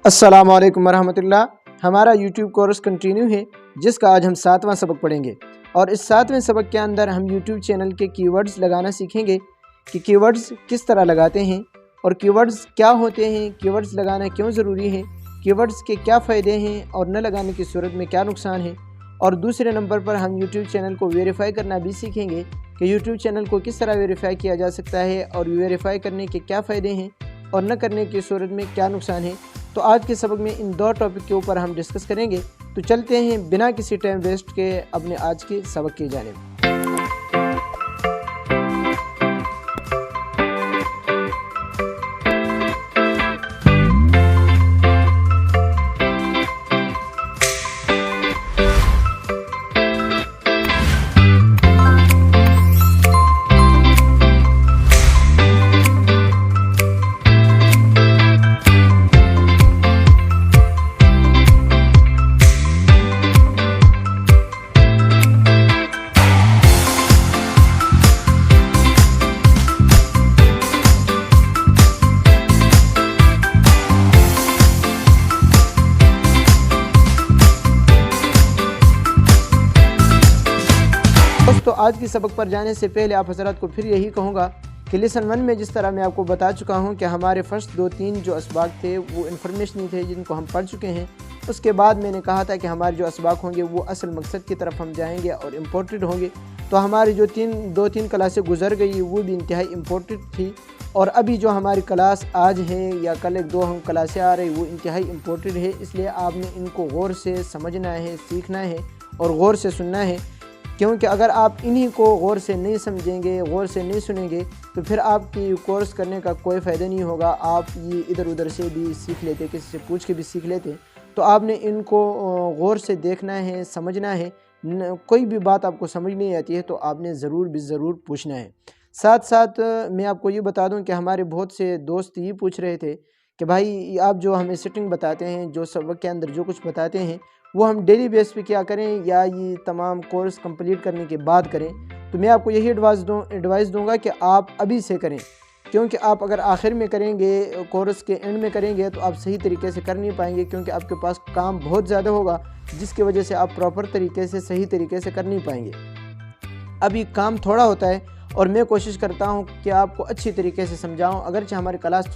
अस्सलाम वालेकुम रहमतुल्लाह। हमारा यूट्यूब कोर्स कंटिन्यू है जिसका आज हम 7वां सबक पढ़ेंगे और इस 7वें सबक के अंदर हम यूट्यूब चैनल के कीवर्ड्स लगाना सीखेंगे कि कीवर्ड्स किस तरह लगाते हैं और कीवर्ड्स क्या होते हैं, कीवर्ड्स लगाना क्यों ज़रूरी है, कीवर्ड्स के क्या फ़ायदे हैं और न लगाने की सूरत में क्या नुकसान है। और दूसरे नंबर पर हम यूट्यूब चैनल को वेरीफ़ाई करना भी सीखेंगे कि यूट्यूब चैनल को किस तरह वेरीफ़ाई किया जा सकता है और वेरीफ़ाई करने के क्या फ़ायदे हैं और न करने की सूरत में क्या नुकसान है। तो आज के सबक में इन दो टॉपिक के ऊपर हम डिस्कस करेंगे। तो चलते हैं बिना किसी टाइम वेस्ट के अपने आज के सबक की जानिब। तो आज की सबक पर जाने से पहले आप हज़रात को फिर यही कहूँगा कि लेसन 1 में जिस तरह मैं आपको बता चुका हूँ कि हमारे फर्स्ट 2-3 जो असबाक थे वो इन्फॉर्मेशनी थे जिनको हम पढ़ चुके हैं। उसके बाद मैंने कहा था कि हमारे जो असबाक होंगे वो असल मकसद की तरफ हम जाएंगे और इम्पोर्टेड होंगे। तो हमारी जो 2-3 क्लासें गुजर गई वो भी इंतहाई इम्पोर्टेड थी और अभी जो हमारी क्लास आज है या कल 1-2 हम क्लासें आ रही वो इंतहाई इम्पोर्टेड है। इसलिए आपने इनको गौर से समझना है, सीखना है और गौर से सुनना है, क्योंकि अगर आप इन्हीं को गौर से नहीं समझेंगे, गौर से नहीं सुनेंगे तो फिर आपकी कोर्स करने का कोई फ़ायदा नहीं होगा। आप ये इधर उधर से भी सीख लेते, किसी से पूछ के भी सीख लेते। तो आपने इनको गौर से देखना है, समझना है। कोई भी बात आपको समझ नहीं आती है तो आपने ज़रूर पूछना है। साथ साथ मैं आपको ये बता दूं कि हमारे बहुत से दोस्त ये पूछ रहे थे कि भाई आप जो हमें सेटिंग बताते हैं, जो सबक के अंदर जो कुछ बताते हैं वो हम डेली बेस पे क्या करें या ये तमाम कोर्स कंप्लीट करने के बाद करें। तो मैं आपको यही एडवाइस दूंगा कि आप अभी से करें, क्योंकि आप अगर आखिर में करेंगे, कोर्स के एंड में करेंगे तो आप सही तरीके से कर नहीं पाएंगे, क्योंकि आपके पास काम बहुत ज़्यादा होगा जिसकी वजह से आप प्रॉपर तरीके से, सही तरीके से कर नहीं पाएंगे। अभी काम थोड़ा होता है और मैं कोशिश करता हूं कि आपको अच्छी तरीके से समझाऊं। अगरचे हमारी क्लास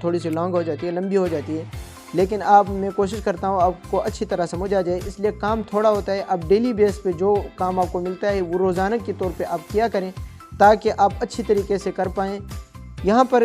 थोड़ी सी लॉन्ग हो जाती है, लंबी हो जाती है, लेकिन मैं कोशिश करता हूं आपको अच्छी तरह समझ आ जाए। इसलिए काम थोड़ा होता है। अब डेली बेस पे जो काम आपको मिलता है वो रोज़ाना के तौर पे आप किया करें ताकि आप अच्छी तरीके से कर पाएँ। यहाँ पर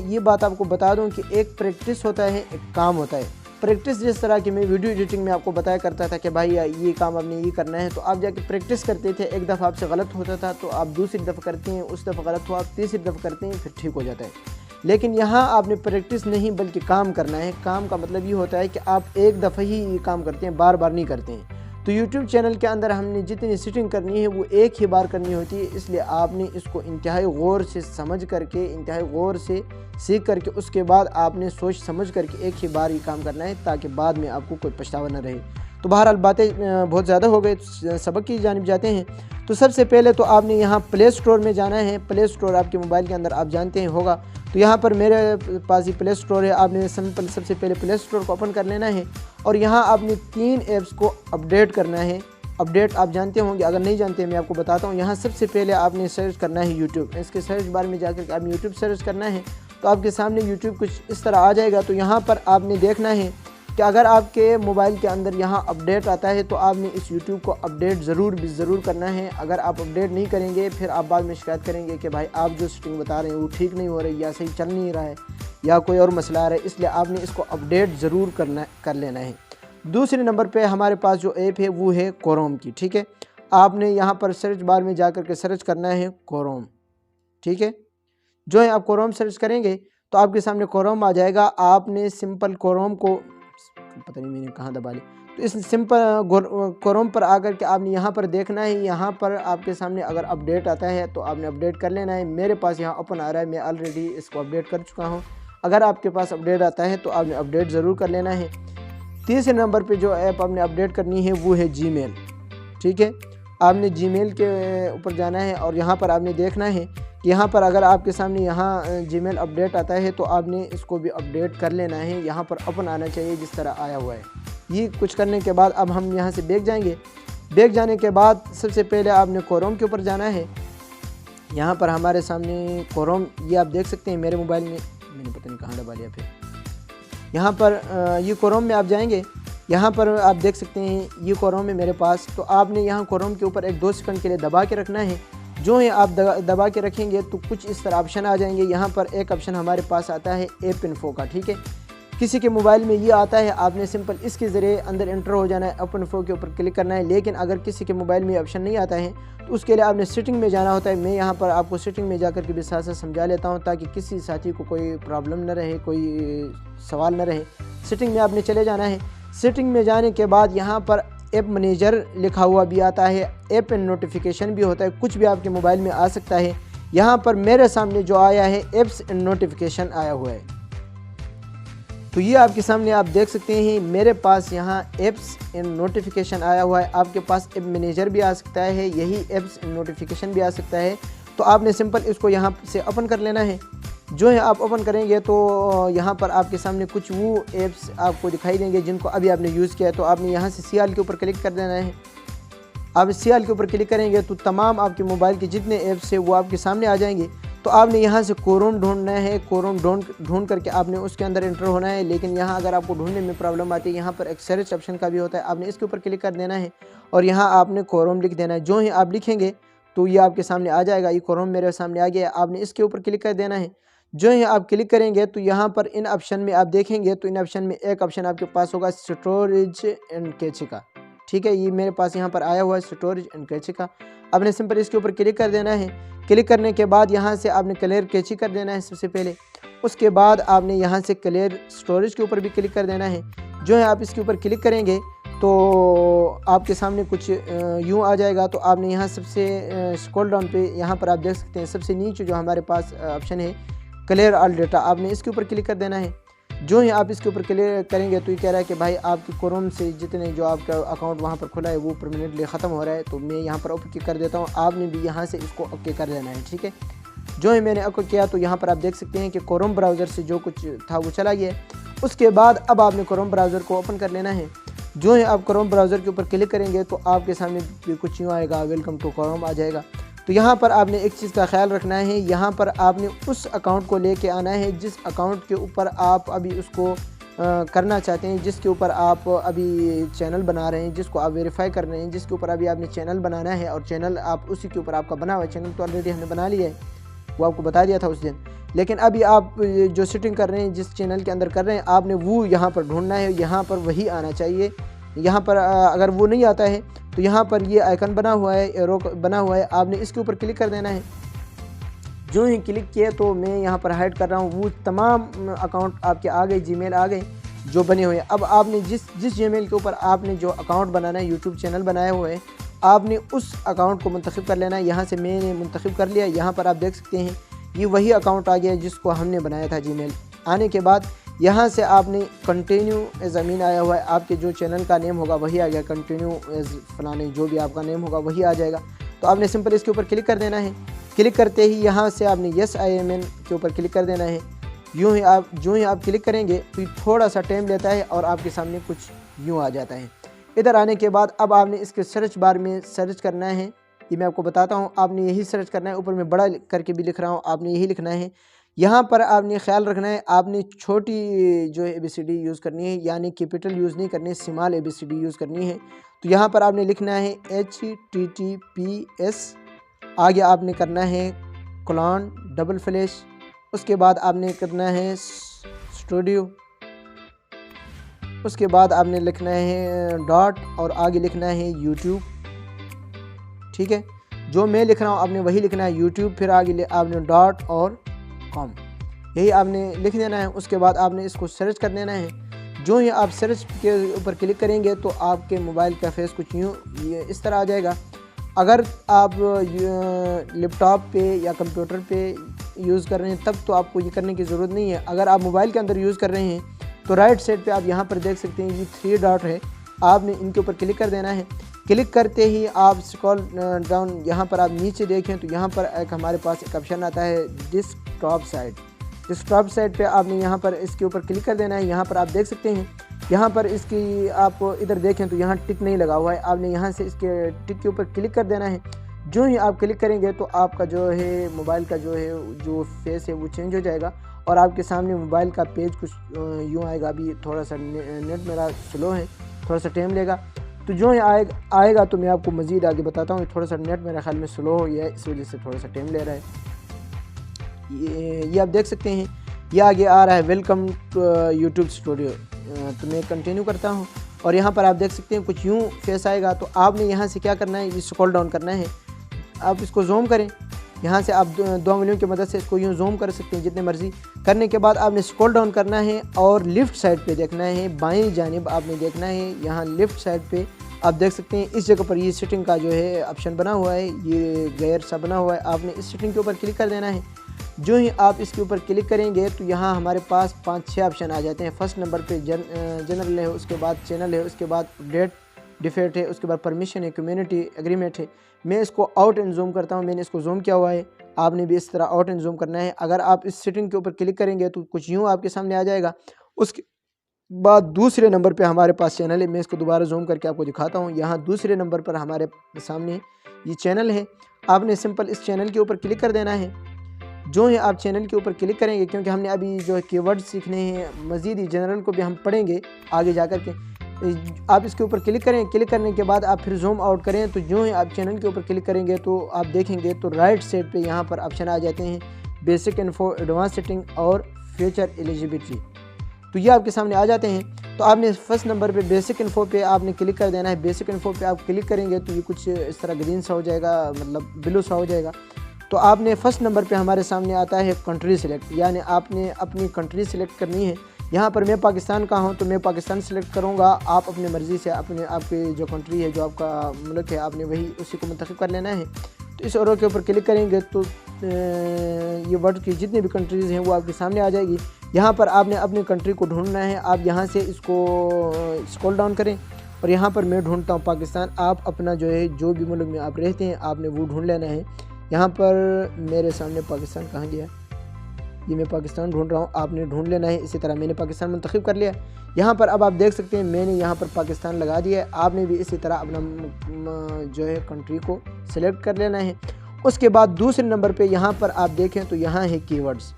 ये बात आपको बता दूँ कि एक प्रैक्टिस होता है, एक काम होता है। प्रैक्टिस जिस तरह की मैं वीडियो एडिटिंग में आपको बताया करता था कि भाई ये काम आपने ये करना है, तो आप जाके प्रैक्टिस करते थे। एक दफ़ा आपसे गलत होता था तो आप दूसरी दफ़ा करते हैं, उस दफ़ा गलत हुआ आप तीसरी दफ़ा करते हैं, फिर ठीक हो जाता है। लेकिन यहाँ आपने प्रैक्टिस नहीं बल्कि काम करना है। काम का मतलब ये होता है कि आप एक दफ़ा ही ये काम करते हैं, बार बार नहीं करते हैं। तो YouTube चैनल के अंदर हमने जितनी सेटिंग करनी है वो एक ही बार करनी होती है। इसलिए आपने इसको इंतहाई गौर से समझ करके, इंतहाई गौर से सीख करके उसके बाद आपने सोच समझ करके एक ही बार ये काम करना है ताकि बाद में आपको कोई पछतावा न रहे। तो बहरहाल बातें बहुत ज़्यादा हो गए, सबक की जानिब जाते हैं। तो सबसे पहले तो आपने यहाँ प्ले स्टोर में जाना है। प्ले स्टोर आपके मोबाइल के अंदर आप जानते हैं होगा। तो यहाँ पर मेरे पास ही प्ले स्टोर है। आपने सबसे पहले प्ले स्टोर को ओपन कर लेना है और यहाँ आपने 3 ऐप्स को अपडेट करना है। अपडेट आप जानते होंगे, अगर नहीं जानते मैं आपको बताता हूँ। यहाँ सबसे पहले आपने सर्च करना है यूट्यूब। इसके सर्च बार में जाकर आपने यूट्यूब सर्च करना है तो आपके सामने यूट्यूब कुछ इस तरह आ जाएगा। तो यहाँ पर आपने देखना है कि अगर आपके मोबाइल के अंदर यहाँ अपडेट आता है तो आपने इस YouTube को अपडेट ज़रूर करना है। अगर आप अपडेट नहीं करेंगे फिर आप बाद में शिकायत करेंगे कि भाई आप जो सेटिंग बता रहे हैं वो ठीक नहीं हो रही या सही चल नहीं रहा है या कोई और मसला आ रहा है। इसलिए आपने इसको अपडेट ज़रूर कर लेना है। दूसरे नंबर पे हमारे पास जो ऐप है वो है क्रोम की। ठीक है, आपने यहाँ पर सर्च बार में जा कर के सर्च करना है क्रोम। ठीक है, जो है आप क्रोम सर्च करेंगे तो आपके सामने क्रोम आ जाएगा। आपने सिंपल क्रोम को, पता नहीं मैंने कहाँ दबा ली, तो इस सिंपल क्रोम पर आकर के आपने यहाँ पर देखना है। यहाँ पर आपके सामने अगर अपडेट आता है तो आपने अपडेट कर लेना है। मेरे पास यहाँ ओपन आ रहा है, मैं ऑलरेडी इसको अपडेट कर चुका हूँ। अगर आपके पास अपडेट आता है तो आपने अपडेट ज़रूर कर लेना है। तीसरे नंबर पे जो ऐप आपने अपडेट करनी है वो है जीमेल। ठीक है, आपने जीमेल के ऊपर जाना है और यहाँ पर आपने देखना है कि यहाँ पर अगर आपके सामने यहाँ जीमेल अपडेट आता है तो आपने इसको भी अपडेट कर लेना है। यहाँ पर ओपन आना चाहिए जिस तरह आया हुआ है। ये कुछ करने के बाद अब हम यहाँ से बैक जाएंगे। बैक जाने के बाद सबसे पहले आपने क्रोम के ऊपर जाना है। यहाँ पर हमारे सामने क्रोम, ये आप देख सकते हैं मेरे मोबाइल में, मैंने पता नहीं कहाँ दबा लिया फिर। यहाँ पर ये क्रोम में आप जाएंगे। यहाँ पर आप देख सकते हैं ये क्रोम है मेरे पास। तो आपने यहाँ क्रोम के ऊपर 1-2 सेकंड के लिए दबा के रखना है। जो है आप दबा के रखेंगे तो कुछ इस तरह ऑप्शन आ जाएंगे। यहाँ पर एक ऑप्शन हमारे पास आता है ऐप इन्फो का, ठीक है। किसी के मोबाइल में ये आता है, आपने सिंपल इसके ज़रिए अंदर एंटर हो जाना है, ऐप इन्फो के ऊपर क्लिक करना है। लेकिन अगर किसी के मोबाइल में ऑप्शन नहीं आता है तो उसके लिए आपने सेटिंग में जाना होता है। मैं यहाँ पर आपको सेटिंग में जाकर के भी साथ साथ समझा लेता हूँ ताकि किसी साथी को कोई प्रॉब्लम न रहे, कोई सवाल न रहे। सेटिंग में आपने चले जाना है। सेटिंग में जाने के बाद यहाँ पर ऐप मैनेजर लिखा हुआ भी आता है, ऐप एंड नोटिफिकेशन भी होता है, कुछ भी आपके मोबाइल में आ सकता है। यहाँ पर मेरे सामने जो आया है एप्स एंड नोटिफिकेशन आया हुआ है। तो ये आपके सामने आप देख सकते हैं मेरे पास यहाँ एप्स एंड नोटिफिकेशन आया हुआ है। आपके पास ऐप मैनेजर भी आ सकता है, यही एप्स एंड नोटिफिकेशन भी आ सकता है। तो आपने सिंपल इसको यहाँ से ओपन कर लेना है। जो है आप ओपन करेंगे तो यहाँ पर आपके सामने कुछ वो ऐप्स आपको दिखाई देंगे जिनको अभी आपने यूज़ किया है। तो आपने यहाँ से सीआल के ऊपर क्लिक कर देना है। आप सीआल के ऊपर क्लिक करेंगे तो तमाम आपके मोबाइल के जितने ऐप्स हैं वो आपके सामने आ जाएंगे। तो आपने यहाँ से क्रोम ढूंढना है। क्रोम ढूंढ करके आपने उसके अंदर एंटर होना है। लेकिन यहाँ अगर आपको ढूंढने में प्रॉब्लम आती है, यहाँ पर एक सर्च ऑप्शन का भी होता है, आपने इसके ऊपर क्लिक कर देना है और यहाँ आपने क्रोम लिख देना है। जो ही आप लिखेंगे तो ये आपके सामने आ जाएगा। ये क्रोम मेरे सामने आ गया, आपने इसके ऊपर क्लिक कर देना है। जो ही आप क्लिक करेंगे तो यहाँ पर इन ऑप्शन में आप देखेंगे तो इन ऑप्शन में एक ऑप्शन आपके पास होगा स्टोरेज एंड कैचे का, ठीक है। ये मेरे पास यहाँ पर आया हुआ है स्टोरेज एंड कैचे का। आपने सिंपल इसके ऊपर क्लिक कर देना है। क्लिक करने के बाद यहाँ से आपने क्लियर कैचे कर देना है सबसे पहले। उसके बाद आपने यहाँ से क्लियर स्टोरेज के ऊपर भी क्लिक कर देना है। जो है आप इसके ऊपर क्लिक करेंगे तो आपके सामने कुछ यूँ आ जाएगा। तो आपने यहाँ सबसे स्क्रॉल डाउन पे यहाँ पर आप देख सकते हैं सबसे नीचे जो हमारे पास ऑप्शन है क्लियर ऑल डेटा, आपने इसके ऊपर क्लिक कर देना है। जो ही आप इसके ऊपर क्लियर करेंगे तो ये कह रहा है कि भाई आपकी क्रोम से जितने जो आपका अकाउंट वहाँ पर खुला है वो परमानेंटली ख़त्म हो रहा है। तो मैं यहाँ पर ओके कर देता हूँ, आपने भी यहाँ से इसको ओके कर देना है, ठीक है। जो ही मैंने ओके किया तो यहाँ पर आप देख सकते हैं कि क्रोम ब्राउज़र से जो कुछ था वो चला गया। उसके बाद अब आपने क्रोम ब्राउज़र को ओपन कर लेना है। जो ही आप क्रोम ब्राउज़र के ऊपर क्लिक करेंगे तो आपके सामने कुछ यूँ आएगा, वेलकम टू क्रोम आ जाएगा। तो यहाँ पर आपने एक चीज़ का ख्याल रखना है, यहाँ पर आपने उस अकाउंट को लेके आना है जिस अकाउंट के ऊपर आप अभी उसको करना चाहते हैं, जिसके ऊपर आप अभी चैनल बना रहे हैं, जिसको आप वेरीफाई कर रहे हैं, जिसके ऊपर अभी आपने चैनल बनाना है। और चैनल आप उसी के ऊपर आपका बना हुआ है, चैनल तो ऑलरेडी हमने बना लिया है, वो आपको बता दिया था उस दिन। लेकिन अभी आप जो सेटिंग कर रहे हैं, जिस चैनल के अंदर कर रहे हैं, आपने वो यहाँ पर ढूंढना है, यहाँ पर वही आना चाहिए। यहाँ पर अगर वो नहीं आता है तो यहाँ पर ये आइकन बना हुआ है, एरो बना हुआ है, आपने इसके ऊपर क्लिक कर देना है। जो ही क्लिक किया तो मैं यहाँ पर हाइड कर रहा हूँ, वो तमाम अकाउंट आपके आ गए, जीमेल आ गए जो बने हुए हैं। अब आपने जिस जीमेल के ऊपर आपने जो अकाउंट बनाना है, यूट्यूब चैनल बनाया हुआ है, आपने उस अकाउंट को मुंतखब कर लेना है। यहाँ से मैंने मुंतखब कर लिया। यहाँ पर आप देख सकते हैं ये वही अकाउंट आ गया जिसको हमने बनाया था जीमेल। आने के बाद यहाँ से आपने कंटिन्यू एज अमीन आया हुआ है, आपके जो चैनल का नेम होगा वही आ गया, कंटिन्यू एज फलाने जो भी आपका नेम होगा वही आ जाएगा। तो आपने सिंपल इसके ऊपर क्लिक कर देना है। क्लिक करते ही यहाँ से आपने यस आई एम एन के ऊपर क्लिक कर देना है। जो ही आप क्लिक करेंगे तो थोड़ा सा टाइम लेता है और आपके सामने कुछ यूँ आ जाता है। इधर आने के बाद अब आपने इसके सर्च बार में सर्च करना है। ये मैं आपको बताता हूँ, आपने यही सर्च करना है। ऊपर में बड़ा करके भी लिख रहा हूँ, आपने यही लिखना है। यहाँ पर आपने ख्याल रखना है, आपने छोटी जो है ABCD यूज़ करनी है, यानी कैपिटल यूज़ नहीं करनी है, स्मॉल ABCD यूज़ करनी है। तो यहाँ पर आपने लिखना है HTTPS, आगे आपने करना है कोलन डबल फ्लैश, उसके बाद आपने करना है स्टूडियो, उसके बाद आपने लिखना है डॉट और आगे लिखना है यूट्यूब, ठीक है। जो मैं लिख रहा हूँ आपने वही लिखना है यूट्यूब, फिर आगे आपने डॉट और कॉम, यही आपने लिख देना है। उसके बाद आपने इसको सर्च कर देना है। जो ही आप सर्च के ऊपर क्लिक करेंगे तो आपके मोबाइल का फेस कुछ यूँ इस तरह आ जाएगा। अगर आप लैपटॉप पे या कंप्यूटर पे यूज़ कर रहे हैं तब तो आपको ये करने की ज़रूरत नहीं है। अगर आप मोबाइल के अंदर यूज़ कर रहे हैं तो राइट साइड पे आप यहाँ पर देख सकते हैं ये 3 डॉट है, आपने इनके ऊपर क्लिक कर देना है। क्लिक करते ही आप स्क्रॉल डाउन यहाँ पर आप नीचे देखें तो यहाँ पर एक हमारे पास एक ऑप्शन आता है डेस्कटॉप साइट। डेस्कटॉप साइट पे आपने यहाँ पर इसके ऊपर क्लिक कर देना है। यहाँ पर आप देख सकते हैं, यहाँ पर इसकी आप इधर देखें तो यहाँ टिक नहीं लगा हुआ है, आपने यहाँ से इसके टिक के ऊपर क्लिक कर देना है। जो ही आप क्लिक करेंगे तो आपका जो है मोबाइल का जो फेस है वो चेंज हो जाएगा और आपके सामने मोबाइल का पेज कुछ यूँ आएगा। अभी थोड़ा सा नेट मेरा स्लो है, थोड़ा सा टाइम लेगा, तो जो ही आएगा तो मैं आपको मज़ीद आगे बताता हूँ। थोड़ा सा नेट मेरे ख्याल में स्लो हो गया है, इस वजह से थोड़ा सा टाइम ले रहा है। ये आप देख सकते हैं, ये आगे आ रहा है वेलकम टू यूट्यूब स्टूडियो। तो मैं कंटिन्यू करता हूँ और यहाँ पर आप देख सकते हैं कुछ यूँ फेस आएगा। तो आपने यहाँ से क्या करना है, ये स्क्रॉल डाउन करना है। आप इसको जूम करें, यहाँ से आप 2 उंगलियों की मदद से इसको यूँ जूम कर सकते हैं जितने मर्जी। करने के बाद आपने स्क्रॉल डाउन करना है और लेफ़्ट साइड पे देखना है, बाईं जानिब आपने देखना है। यहाँ लेफ़्ट साइड पे आप देख सकते हैं इस जगह पर ये सेटिंग का जो है ऑप्शन बना हुआ है, ये गैर सा बना हुआ है। आपने इस सेटिंग के ऊपर क्लिक कर देना है। जो ही आप इसके ऊपर क्लिक करेंगे तो यहाँ हमारे पास 5-6 ऑप्शन आ जाते हैं। फर्स्ट नंबर पे जनरल है, उसके बाद चैनल है, उसके बाद अपडेट डिफ़ॉल्ट है, उसके बाद परमिशन है, कम्युनिटी एग्रीमेंट है। मैं इसको आउट एंड जूम करता हूँ, मैंने इसको जूम किया हुआ है। आपने भी इस तरह आउट एंड जूम करना है। अगर आप इस सेटिंग के ऊपर क्लिक करेंगे तो कुछ यूँ आपके सामने आ जाएगा। उसके बाद दूसरे नंबर पे हमारे पास चैनल है, मैं इसको दोबारा जूम करके आपको दिखाता हूँ। यहाँ दूसरे नंबर पर हमारे सामने ये चैनल है। आपने सिंपल इस चैनल के ऊपर क्लिक कर देना है। जो है आप चैनल के ऊपर क्लिक करेंगे, क्योंकि हमने अभी जो है कीवर्ड सीखने हैं, मज़ीद जनरल को भी हम पढ़ेंगे आगे जा कर के। आप इसके ऊपर क्लिक करें, क्लिक करने के बाद आप फिर जूम आउट करें। तो जो है आप चैनल के ऊपर क्लिक करेंगे तो आप देखेंगे तो राइट साइड पे यहाँ पर ऑप्शन आ जाते हैं बेसिक इन्फो, एडवांस सेटिंग और फ्यूचर एलिजिबिलिटी। तो ये आपके सामने आ जाते हैं। तो आपने फर्स्ट नंबर पे बेसिक इन्फो पे आपने क्लिक कर देना है। बेसिक इन्फो पे आप क्लिक करेंगे तो ये कुछ इस तरह ग्रीन सा हो जाएगा, मतलब ब्लू सा हो जाएगा। तो आपने फर्स्ट नंबर पे हमारे सामने आता है कंट्री सिलेक्ट, यानी आपने अपनी कंट्री सिलेक्ट करनी है। यहाँ पर मैं पाकिस्तान का हूँ तो मैं पाकिस्तान सिलेक्ट करूँगा। आप अपनी मर्ज़ी से अपने आपकी जो कंट्री है, जो आपका मुल्क है, आपने वही उसी को मुंतखब कर लेना है। तो इस एरो के ऊपर क्लिक करेंगे तो ये वर्ल्ड की जितनी भी कंट्रीज़ हैं वो आपके सामने आ जाएगी। यहाँ पर आपने अपनी कंट्री को ढूंढना है। आप यहाँ से इसको स्क्रॉल डाउन करें और यहाँ पर मैं ढूंढता हूँ पाकिस्तान। आप अपना जो है जो भी मुल्क में आप रहते हैं आपने वो ढूंढ लेना है। यहाँ पर मेरे सामने पाकिस्तान कहाँ गया, ये मैं पाकिस्तान ढूंढ रहा हूँ, आपने ढूंढ लेना है। इसी तरह मैंने पाकिस्तान मुंतखब कर लिया। यहाँ पर अब आप देख सकते हैं मैंने यहाँ पर पाकिस्तान लगा दिया है। आपने भी इसी तरह अपना जो है कंट्री को सिलेक्ट कर लेना है। उसके बाद दूसरे नंबर पे यहाँ पर आप देखें तो यहाँ है कीवर्ड्स,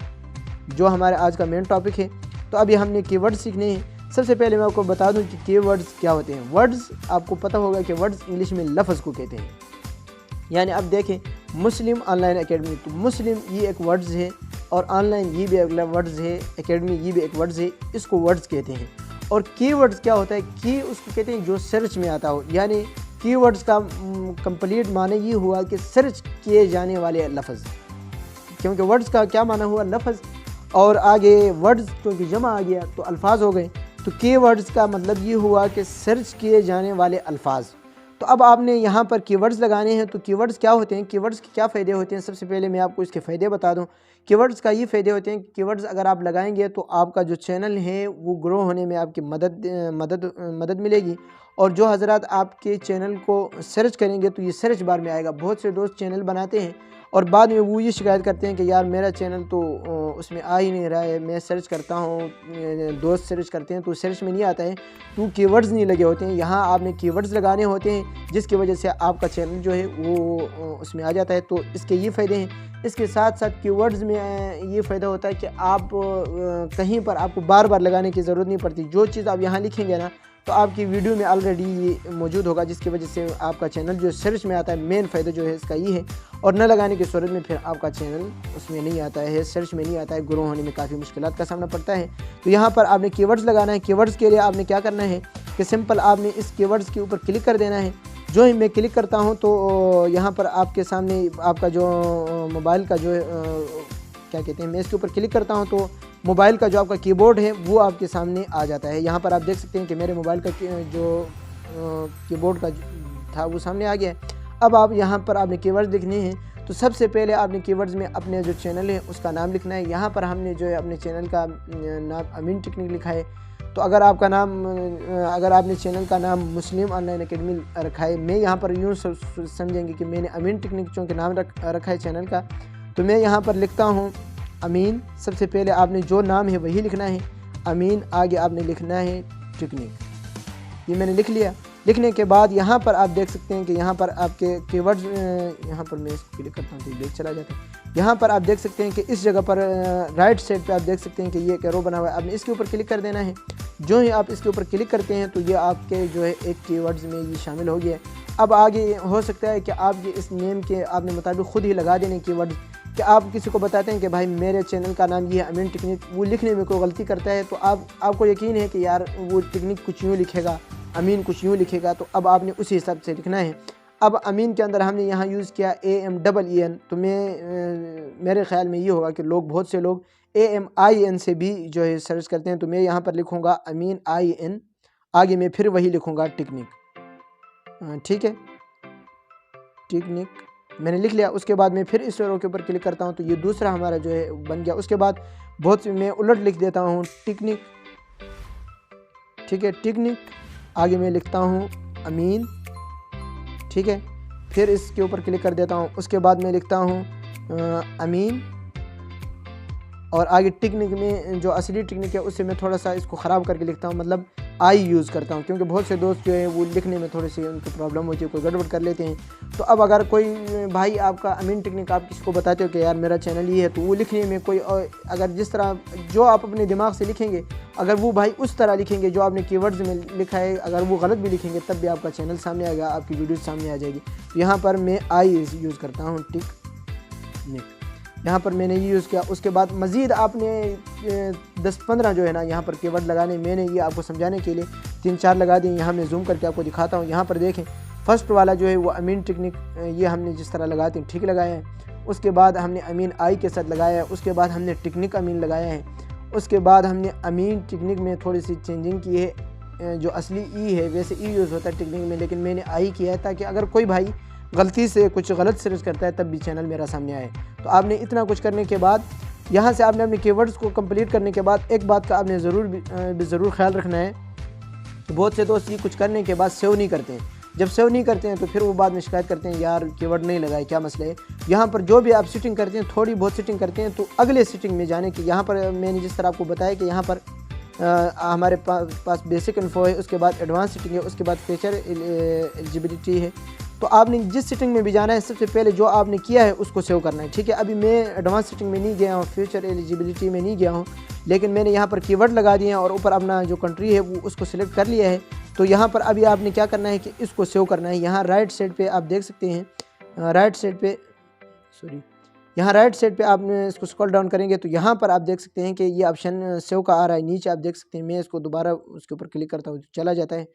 जो हमारे आज का मेन टॉपिक है। तो अभी हमने कीवर्ड्स सीखने हैं। सबसे पहले मैं आपको बता दूँ कि कीवर्ड्स क्या होते हैं। वर्ड्स आपको पता होगा कि वर्ड्स इंग्लिश में लफ्ज़ को कहते हैं। यानी अब देखें मुस्लिम ऑनलाइन एकेडमी, तो मुस्लिम ये एक वर्ड्स है और ऑनलाइन ये भी एक वर्ड्स है, एकेडमी ये भी एक वर्ड्स है, इसको वर्ड्स कहते हैं। और कीवर्ड्स क्या होता है, की उसको कहते हैं जो सर्च में आता हो। यानी कीवर्ड्स का कंप्लीट माने ये हुआ कि सर्च किए जाने वाले लफ्ज़, क्योंकि वर्ड्स का क्या माना हुआ लफ्ज़, और आगे वर्ड्स क्योंकि जमा आ गया तो अल्फाज हो गए। तो कीवर्ड्स का मतलब ये हुआ कि सर्च किए जाने वाले अल्फाज। तो अब आपने यहाँ पर कीवर्ड्स लगाने हैं। तो कीवर्ड्स क्या होते हैं, कीवर्ड्स के क्या फ़ायदे होते हैं, सबसे पहले मैं आपको इसके फ़ायदे बता दूँ। कीवर्ड्स का ये फ़ायदे होते हैं, कीवर्ड्स अगर आप लगाएंगे तो आपका जो चैनल है वो ग्रो होने में आपकी मदद मिलेगी। और जो हज़रात आपके चैनल को सर्च करेंगे तो ये सर्च बार में आएगा। बहुत से दोस्त चैनल बनाते हैं और बाद में वो ये शिकायत करते हैं कि यार मेरा चैनल तो उसमें आ ही नहीं रहा है, मैं सर्च करता हूँ, दोस्त सर्च करते हैं तो सर्च में नहीं आता है, तो कीवर्ड्स नहीं लगे होते हैं। यहाँ आपने कीवर्ड्स लगाने होते हैं जिसकी वजह से आपका चैनल जो है वो उसमें आ जाता है। तो इसके ये फ़ायदे हैं। इसके साथ साथ कीवर्ड्स में ये फ़ायदा होता है कि आप कहीं पर आपको बार बार लगाने की ज़रूरत नहीं पड़ती। जो चीज़ आप यहाँ लिखेंगे ना तो आपकी वीडियो में ऑलरेडी ये मौजूद होगा, जिसकी वजह से आपका चैनल जो सर्च में आता है। मेन फ़ायदा जो है इसका ये है। और न लगाने की सूरत में फिर आपका चैनल उसमें नहीं आता है, सर्च में नहीं आता है, ग्रो होने में काफ़ी मुश्किलात का सामना पड़ता है। तो यहाँ पर आपने कीवर्ड्स लगाना है। कीवर्ड्स के लिए आपने क्या करना है कि सिंपल आपने इस कीवर्ड्स के ऊपर क्लिक कर देना है। जो ही मैं क्लिक करता हूँ तो यहाँ पर आपके सामने आपका जो मोबाइल का जो क्या कहते हैं, मैं इसके ऊपर क्लिक करता हूँ तो मोबाइल का जो आपका कीबोर्ड है वो आपके सामने आ जाता है। यहाँ पर आप देख सकते हैं कि मेरे मोबाइल का जो कीबोर्ड का था वो सामने आ गया है। अब आप यहाँ पर आपने कीवर्ड्स लिखने हैं। तो सबसे पहले आपने कीवर्ड्स में अपने जो चैनल है उसका नाम लिखना है। यहाँ पर हमने जो है अपने चैनल का नाम अमीन टेक्निक लिखा है। तो अगर आपका नाम अगर आपने चैनल का नाम मुस्लिम ऑनलाइन अकेडमी रखा है, मैं यहाँ पर यूँ समझेंगे कि मैंने अमीन टेक्निक चूँकि नाम रखा है चैनल का, तो मैं यहाँ पर लिखता हूँ अमीन। सबसे पहले आपने जो नाम है वही लिखना है, अमीन, आगे आपने लिखना है टेक्निक। ये मैंने लिख लिया। लिखने के बाद यहाँ पर आप देख सकते हैं कि यहाँ पर आपके कीवर्ड्स, यहाँ पर मैं इसको क्लिक करता हूँ तो बैक चला जाता है। यहाँ पर आप देख सकते हैं कि इस जगह पर राइट साइड पे आप देख सकते हैं कि ये एक एरो बना हुआ है, आपने इसके ऊपर क्लिक कर देना है। जो ही आप इसके ऊपर क्लिक करते हैं तो ये आपके जो है एक कीवर्ड्स में ये शामिल हो गया है। अब आगे हो सकता है कि आप ये इस नेम के आपने मुताबिक खुद ही लगा देने कीवर्ड्स, कि आप किसी को बताते हैं कि भाई मेरे चैनल का नाम ये है अमीन टेक्निक, वो लिखने में कोई गलती करता है तो आपको यकीन है कि यार वो टेक्निक कुछ यूँ लिखेगा, अमीन कुछ यूँ लिखेगा, तो अब आपने उसी हिसाब से लिखना है। अब अमीन के अंदर हमने यहाँ यूज़ किया AMEEN, तो मेरे ख़्याल में ये होगा कि बहुत से लोग AMIN से भी जो है सर्च करते हैं, तो मैं यहाँ पर लिखूँगा अमीन IN, आगे मैं फिर वही लिखूँगा टेक्निक। ठीक है, टेक्निक मैंने लिख लिया। उसके बाद मैं फिर इस एरो के ऊपर क्लिक करता हूँ तो ये दूसरा हमारा जो है बन गया। उसके बाद बहुत से मैं उलट लिख देता हूँ टेक्निक, ठीक है, टेक्निक, आगे मैं लिखता हूँ अमीन, ठीक है, फिर इसके ऊपर क्लिक कर देता हूँ। उसके बाद मैं लिखता हूँ अमीन, और आगे टेक्निक में जो असली टेक्निक है उससे मैं थोड़ा सा इसको ख़राब करके लिखता हूँ, मतलब आई यूज़ करता हूँ, क्योंकि बहुत से दोस्त जो है वो लिखने में थोड़ी सी उनको प्रॉब्लम होती है, कोई गड़बड़ कर लेते हैं। तो अब अगर कोई भाई आपका अमीन टेक्निक आप किसी को बताते हो कि यार मेरा चैनल ये है, तो वो लिखने में कोई अगर जिस तरह जो आप अपने दिमाग से लिखेंगे, अगर वो भाई उस तरह लिखेंगे जो आपने कीवर्ड्स में लिखा है, अगर वो गलत भी लिखेंगे तब भी आपका चैनल सामने आएगा, आपकी वीडियो सामने आ जाएगी। तो यहाँ पर मैं आई यूज़ करता हूँ, टेक्निक, यहाँ पर मैंने ये यूज़ किया। उसके बाद मज़ीद आपने 10-15 जो है ना यहाँ पर कीवर्ड लगाने, मैंने ये आपको समझाने के लिए 3-4 लगा दिए। यहाँ मैं जूम करके आपको दिखाता हूँ। यहाँ पर देखें फर्स्ट वाला जो है वो अमीन टेक्निक, ये हमने जिस तरह लगाते हैं ठीक लगाया है। उसके बाद हमने अमीन आई के साथ लगाया है। उसके बाद हमने टेक्निक अमीन लगाया है। उसके बाद हमने अमीन टेक्निक में थोड़ी सी चेंजिंग की है, जो असली ई है वैसे ई यूज़ होता है टेक्निक में, लेकिन मैंने आई किया है ताकि अगर कोई भाई गलती से कुछ गलत सर्च करता है तब भी चैनल मेरा सामने आए। तो आपने इतना कुछ करने के बाद यहाँ से आपने अपने कीवर्ड्स को कंप्लीट करने के बाद एक बात का आपने ज़रूर ख्याल रखना है कि बहुत से दोस्त ये कुछ करने के बाद सेव नहीं करते हैं। जब सेव नहीं करते हैं तो फिर वो बाद में शिकायत करते हैं यार कीवर्ड नहीं लगाए, क्या मसला है। यहाँ पर जो भी आप सेटिंग करते हैं, थोड़ी बहुत सेटिंग करते हैं, तो अगले सेटिंग में जाने की, यहाँ पर मैंने जिस तरह आपको बताया कि यहाँ पर हमारे पास बेसिक इन्फो है, उसके बाद एडवांस सेटिंग है, उसके बाद फीचर एलिजिबिलिटी है। तो आपने जिस सेटिंग में भी जाना है सबसे पहले जो आपने किया है उसको सेव करना है, ठीक है। अभी मैं एडवांस सेटिंग में नहीं गया हूँ, फ्यूचर एलिजिबिलिटी में नहीं गया हूँ, लेकिन मैंने यहाँ पर कीवर्ड लगा दिए हैं और ऊपर अपना जो कंट्री है वो उसको सिलेक्ट कर लिया है। तो यहाँ पर अभी आपने क्या करना है कि इसको सेव करना है। यहाँ राइट साइड पे आप देख सकते हैं, राइट साइड पे आपने इसको स्क्रॉल डाउन करेंगे तो यहाँ पर आप देख सकते हैं कि ये ऑप्शन सेव का आ रहा है। नीचे आप देख सकते हैं, मैं इसको दोबारा उसके ऊपर क्लिक करता हूँ तो चला जाता है।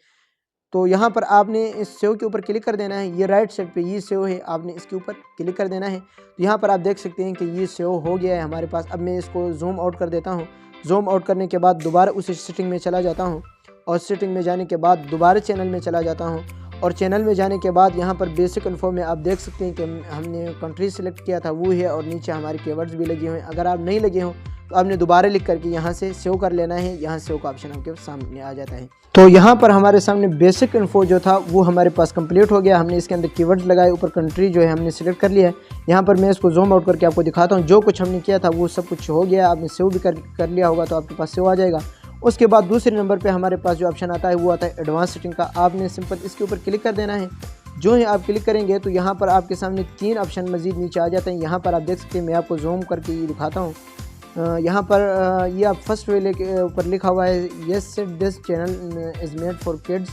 तो यहाँ पर आपने इस सेव के ऊपर क्लिक कर देना है। ये राइट साइड पे ये सेव है, आपने इसके ऊपर क्लिक कर देना है। तो यहाँ पर आप देख सकते हैं कि ये सेव हो गया है हमारे पास। अब मैं इसको जूम आउट कर देता हूँ। जूम आउट करने के बाद दोबारा उसी सेटिंग में चला जाता हूँ और सेटिंग में जाने के बाद दोबारा चैनल में चला जाता हूँ। और चैनल में जाने के बाद यहाँ पर बेसिक इन्फो में आप देख सकते हैं कि हमने कंट्री सेलेक्ट किया था वो है, और नीचे हमारे कीवर्ड्स भी लगे हुए हैं। अगर आप नहीं लगे हों तो आपने दोबारा लिख करके यहाँ से सेव कर लेना है। यहाँ सेव का ऑप्शन आपके सामने आ जाता है। तो यहाँ पर हमारे सामने बेसिक इन्फो जो था वो हमारे पास कंप्लीट हो गया। हमने इसके अंदर कीवर्ड्स लगाए, ऊपर कंट्री जो है हमने सिलेक्ट कर लिया है। यहाँ पर मैं इसको जूम आउट करके आपको दिखाता हूँ। जो कुछ हमने किया था वो सब कुछ हो गया। आपने सेव भी कर लिया होगा तो आपके पास सेव आ जाएगा। उसके बाद दूसरे नंबर पे हमारे पास जो ऑप्शन आता है वो आता है एडवांस सेटिंग का। आपने सिंपल इसके ऊपर क्लिक कर देना है। जो ही आप क्लिक करेंगे तो यहाँ पर आपके सामने 3 ऑप्शन मज़ीद नीचे आ जाते हैं। यहाँ पर आप देख सकते हैं, मैं आपको जूम करके ये दिखाता हूँ। यहाँ पर ये आप फर्स्ट वेले के ऊपर लिखा हुआ है, yes set this channel is made for kids,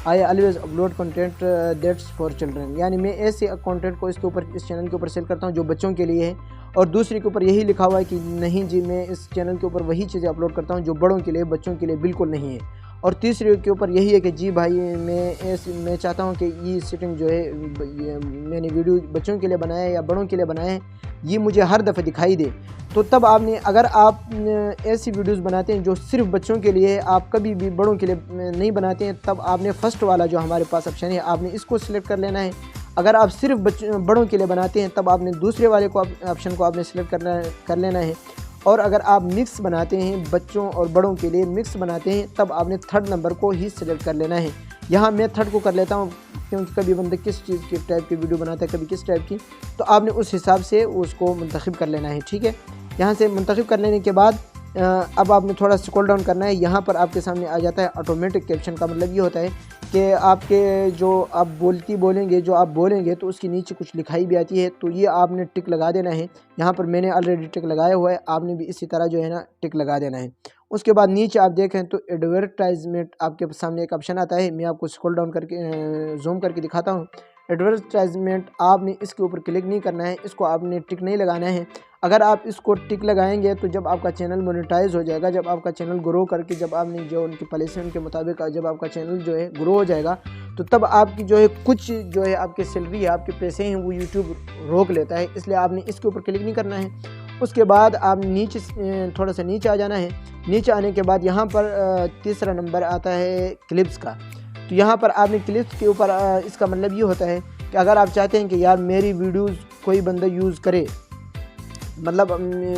I always upload content that's for children. यानी मैं ऐसे कंटेंट को इसके ऊपर इस चैनल के ऊपर सेल करता हूँ जो बच्चों के लिए है। और दूसरे के ऊपर यही लिखा हुआ है कि नहीं जी, मैं इस चैनल के ऊपर वही चीज़ें अपलोड करता हूँ जो बड़ों के लिए, बच्चों के लिए बिल्कुल नहीं है। और तीसरे के ऊपर यही है कि जी भाई मैं चाहता हूँ कि ये सेटिंग जो है मैंने वीडियो बच्चों के लिए बनाया है या बड़ों के लिए बनाया है, ये मुझे हर दफ़े दिखाई दे। तो तब आपने, अगर आप ऐसी वीडियोस बनाते हैं जो सिर्फ बच्चों के लिए है, आप कभी भी बड़ों के लिए नहीं बनाते हैं, तब आपने फ़र्स्ट वाला जो हमारे पास ऑप्शन है आपने इसको सिलेक्ट कर लेना है। अगर आप सिर्फ बड़ों के लिए बनाते हैं तब आपने दूसरे वाले को ऑप्शन को आपने सिलेक्ट कर लेना है। और अगर आप मिक्स बनाते हैं बच्चों और बड़ों के लिए मिक्स बनाते हैं तब आपने थर्ड नंबर को ही सिलेक्ट कर लेना है। यहाँ मैं थर्ड को कर लेता हूँ क्योंकि कभी बंदा किस चीज़ की टाइप की वीडियो बनाता है, कभी किस टाइप की, तो आपने उस हिसाब से उसको मुंतखब कर लेना है। ठीक है, यहाँ से मुंतखब कर लेने के बाद अब आपने थोड़ा स्क्रॉल डाउन करना है। यहाँ पर आपके सामने आ जाता है ऑटोमेटिक कैप्शन का मतलब ये होता है कि आपके जो आप बोलेंगे तो उसके नीचे कुछ लिखाई भी आती है, तो ये आपने टिक लगा देना है। यहाँ पर मैंने ऑलरेडी टिक लगाया हुआ है, आपने भी इसी तरह जो है ना टिक लगा देना है। उसके बाद नीचे आप देखें तो एडवर्टाइजमेंट आपके सामने एक ऑप्शन आता है। मैं आपको स्क्रॉल डाउन करके जूम करके दिखाता हूँ। एडवर्टाइजमेंट आपने इसके ऊपर क्लिक नहीं करना है, इसको आपने टिक नहीं लगाना है। अगर आप इसको टिक लगाएंगे तो जब आपका चैनल मोनेटाइज हो जाएगा, जब आपका चैनल ग्रो करके जब आपने जो उनकी पॉलिसी के मुताबिक जब आपका चैनल जो है ग्रो हो जाएगा तो तब आपकी जो है कुछ जो है आपकी सैलरी है, आपके पैसे हैं वो यूट्यूब रोक लेता है, इसलिए आपने इसके ऊपर क्लिक नहीं करना है। उसके बाद आप नीचे थोड़ा सा नीचे आ जाना है। नीचे आने के बाद यहाँ पर तीसरा नंबर आता है क्लिप्स का। तो यहाँ पर आपने क्लिप्स के ऊपर इसका मतलब ये होता है कि अगर आप चाहते हैं कि यार मेरी वीडियोज़ कोई बंदा यूज़ करे, मतलब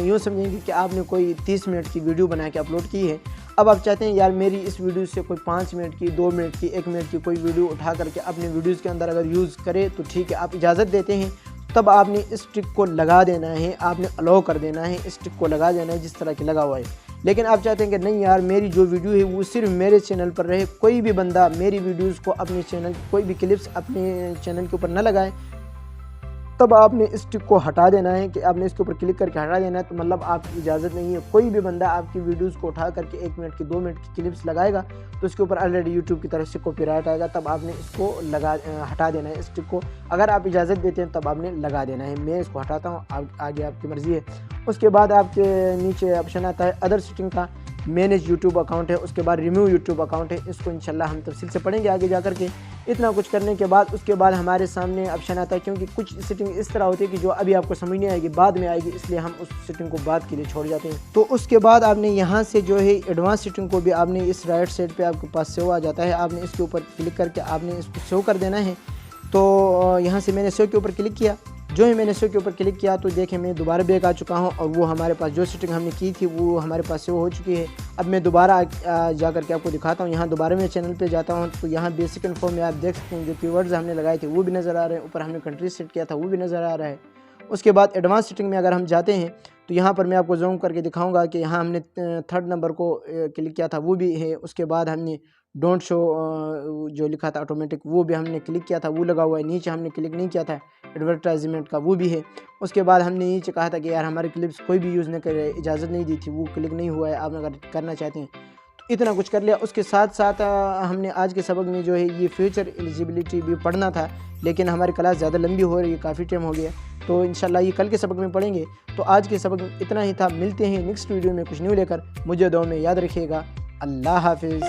यूँ समझेंगे कि आपने कोई 30 मिनट की वीडियो बना के अपलोड की है, अब आप चाहते हैं यार मेरी इस वीडियो से कोई 5 मिनट की, 2 मिनट की, 1 मिनट की कोई वीडियो उठा करके अपने वीडियोज़ के अंदर अगर यूज़ करे तो ठीक है, आप इजाज़त देते हैं, तब आपने इस टिक को लगा देना है, आपने अलाउ कर देना है, इस टिक को लगा देना है जिस तरह की लगा हुआ है। लेकिन आप चाहते हैं कि नहीं यार मेरी जो वीडियो है वो सिर्फ मेरे चैनल पर रहे, कोई भी बंदा मेरी वीडियोज़ को अपने चैनल, कोई भी क्लिप्स अपने चैनल के ऊपर न लगाए, तब आपने इस टिक को हटा देना है कि आपने इसके ऊपर क्लिक करके हटा देना है। तो मतलब आपकी इजाज़त नहीं है, कोई भी बंदा आपकी वीडियोस को उठा करके 1 मिनट की, 2 मिनट की क्लिप्स लगाएगा तो उसके ऊपर ऑलरेडी यूट्यूब की तरफ से कॉपीराइट आएगा, तब आपने इसको हटा देना है। इस टिक को अगर आप इजाज़त देते हैं तब आपने लगा देना है। मैं इसको हटाता हूँ, आगे आपकी मर्ज़ी है। उसके बाद आपके नीचे ऑप्शन आता है अदर सेटिंग का, मैनेज यूट्यूब अकाउंट है, उसके बाद रिमूव यूट्यूब अकाउंट है। इसको इंशाल्लाह हम तफसील से पढ़ेंगे आगे जा कर के। इतना कुछ करने के बाद उसके बाद हमारे सामने ऑप्शन आता है, क्योंकि कुछ सेटिंग इस तरह होती है कि जो अभी आपको समझ नहीं आएगी, बाद में आएगी, इसलिए हम उस सेटिंग को बाद के लिए छोड़ जाते हैं। तो उसके बाद आपने यहाँ से जो है एडवांस सेटिंग को भी आपने इस राइट साइड पे आपके पास सेव आ जाता है, आपने इसके ऊपर क्लिक करके आपने इसको सेव कर देना है। तो यहाँ से मैंने सेव के ऊपर क्लिक किया। जो ही मैंने सेव के ऊपर क्लिक किया तो देखें मैं दोबारा बैक आ चुका हूँ और वो हमारे पास जो सेटिंग हमने की थी वो हमारे पास सेव हो चुकी है। अब मैं दोबारा जा करके आपको दिखाता हूँ। यहाँ दोबारा मैं चैनल पे जाता हूँ तो यहाँ बेसिक इन्फो में आप देख सकते हैं जो कीवर्ड्स हमने लगाए थे वो भी नज़र आ रहे हैं, ऊपर हमने कंट्री सेट किया था वो भी नज़र आ रहा है। उसके बाद एडवांस सेटिंग में अगर हम जाते हैं तो यहाँ पर मैं आपको जूम करके दिखाऊंगा कि यहाँ हमने थर्ड नंबर को क्लिक किया था वो भी है। उसके बाद हमने डोंट शो जो लिखा था ऑटोमेटिक वो भी हमने क्लिक किया था, वो लगा हुआ है। नीचे हमने क्लिक नहीं किया था एडवर्टाइजमेंट का, वो भी है। उसके बाद हमने नीचे कहा था कि यार हमारे क्लिप्स कोई भी यूज़ नहीं करे, इजाज़त नहीं दी थी, वो क्लिक नहीं हुआ है। आप अगर करना चाहते हैं तो इतना कुछ कर लिया। उसके साथ साथ हमने आज के सबक में जो है ये फ्यूचर एलिजिबिलिटी भी पढ़ना था, लेकिन हमारी क्लास ज़्यादा लंबी हो रही है, काफ़ी टाइम हो गया, तो इंशाल्लाह ये कल के सबक में पढ़ेंगे। तो आज के सबक में इतना ही था। मिलते हैं नेक्स्ट वीडियो में कुछ न्यू लेकर। मुझे दुआ में याद रखिएगा। अल्लाह हाफिज़।